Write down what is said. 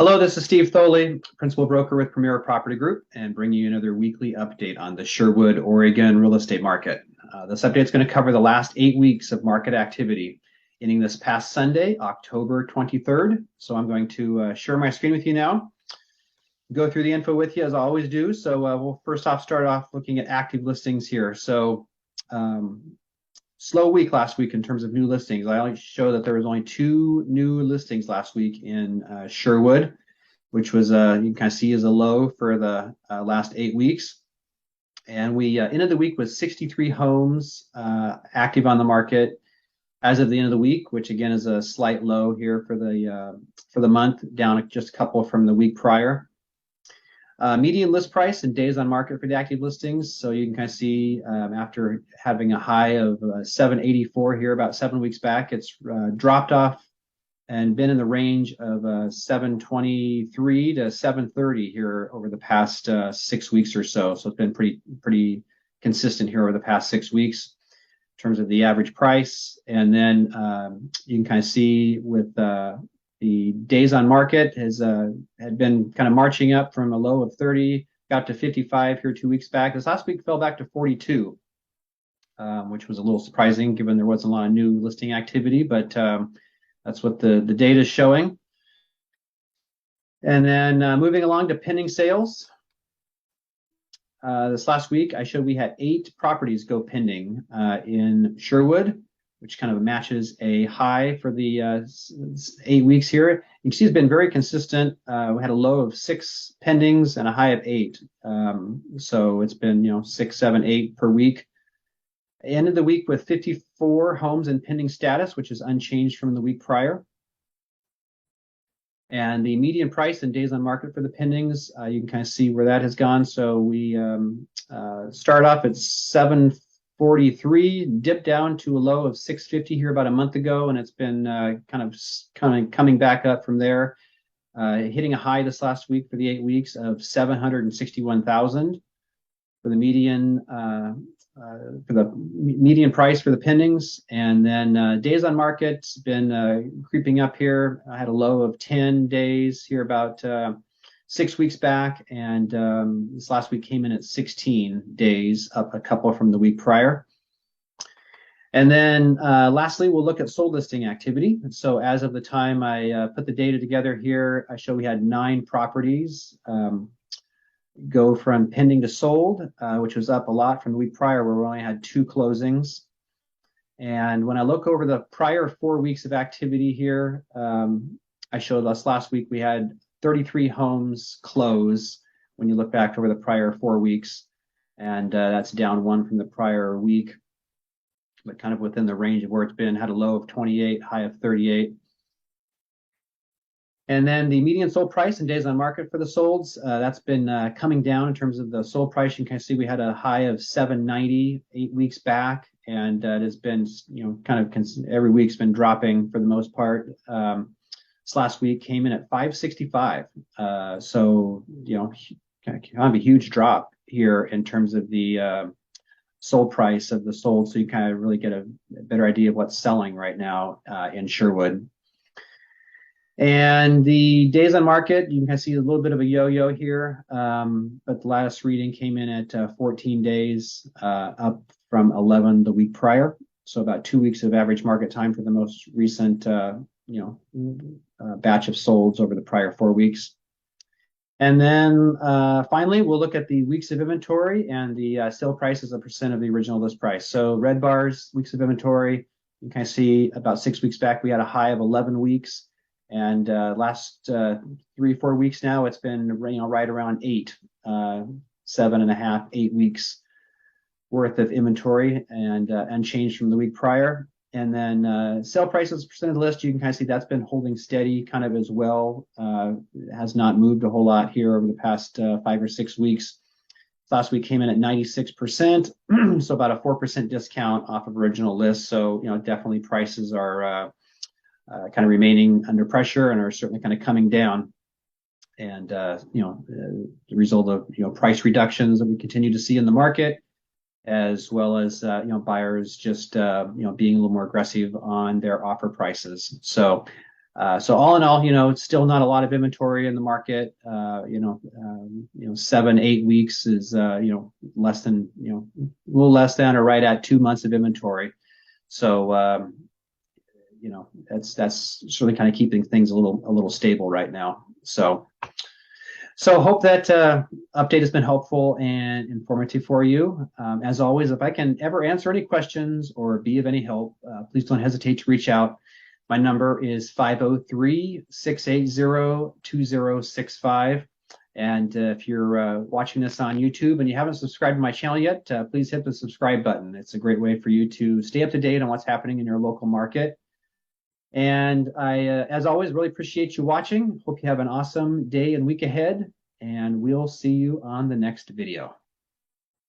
Hello, this is Steve Thoele, Principal Broker with Premier Property Group, and bringing you another weekly update on the Sherwood, Oregon real estate market. This update is going to cover the last 8 weeks of market activity, ending this past Sunday, October 23rd. So I'm going to share my screen with you now, go through the info with you as I always do. So we'll first off start off looking at active listings here. So slow week last week in terms of new listings. I only show that there was only 2 new listings last week in Sherwood, which was you can kind of see as a low for the last 8 weeks. And we ended the week with 63 homes active on the market as of the end of the week, which again is a slight low here for the month, down just a couple from the week prior. Median list price and days on market for the active listings. So you can kind of see after having a high of 784 here about 7 weeks back, it's dropped off and been in the range of 723 to 730 here over the past 6 weeks or so. So it's been pretty consistent here over the past 6 weeks in terms of the average price. And then you can kind of see with the days on market had been kind of marching up from a low of 30, got to 55 here 2 weeks back. This last week fell back to 42, which was a little surprising given there wasn't a lot of new listing activity, but that's what the data is showing. And then moving along to pending sales. This last week, I showed we had 8 properties go pending in Sherwood, which kind of matches a high for the 8 weeks here. You can see it's been very consistent. We had a low of 6 pendings and a high of 8. So it's been 6, 7, 8 per week. I ended the week with 54 homes in pending status, which is unchanged from the week prior. And the median price and days on market for the pendings, you can kind of see where that has gone. So we start off at 743, dipped down to a low of 650 here about a month ago, and it's been kind of coming back up from there, hitting a high this last week for the 8 weeks of 761,000 for the median price for the pendings. And then days on market's been creeping up here. I had a low of 10 days here about 6 weeks back, and this last week came in at 16 days, up a couple from the week prior. And then lastly, we'll look at sold listing activity. So as of the time I put the data together here, I show we had 9 properties go from pending to sold, which was up a lot from the week prior where we only had 2 closings. And when I look over the prior 4 weeks of activity here, I showed us last week we had 33 homes close when you look back over the prior 4 weeks, and that's down 1 from the prior week, but kind of within the range of where it's been. Had a low of 28, high of 38. And then the median sold price and days on market for the solds, that's been coming down in terms of the sold price. You can kind of see we had a high of 790 8 weeks back, and it has been kind of every week's been dropping for the most part. This last week came in at 565. So, kind of a huge drop here in terms of the sold price of the sold. So you kind of really get a better idea of what's selling right now in Sherwood. And the days on market, you can kind of see a little bit of a yo-yo here, but the last reading came in at 14 days, up from 11 the week prior. So about 2 weeks of average market time for the most recent batch of solds over the prior 4 weeks. And then finally, we'll look at the weeks of inventory and the sale price as a percent of the original list price. So red bars, weeks of inventory, you can kind of see about 6 weeks back, we had a high of 11 weeks. And last 3-4 weeks now, it's been right around 8, 7.5, 8 weeks worth of inventory, and unchanged from the week prior. And then sale prices percent of the list, you can kind of see that's been holding steady kind of as well. It has not moved a whole lot here over the past 5 or 6 weeks. Last week came in at 96%, so about a 4% discount off of original list. So definitely prices are kind of remaining under pressure and are certainly kind of coming down. And the result of price reductions that we continue to see in the market, as well as buyers just being a little more aggressive on their offer prices. So So all in all, it's still not a lot of inventory in the market. 7, 8 weeks is, less than, a little less than or right at 2 months of inventory. So, that's really kind of keeping things a little stable right now. So hope that update has been helpful and informative for you. As always, if I can ever answer any questions or be of any help, please don't hesitate to reach out. My number is 503-680-2065. And if you're watching this on YouTube and you haven't subscribed to my channel yet, please hit the subscribe button. It's a great way for you to stay up to date on what's happening in your local market. And I, as always, really appreciate you watching. Hope you have an awesome day and week ahead, and we'll see you on the next video.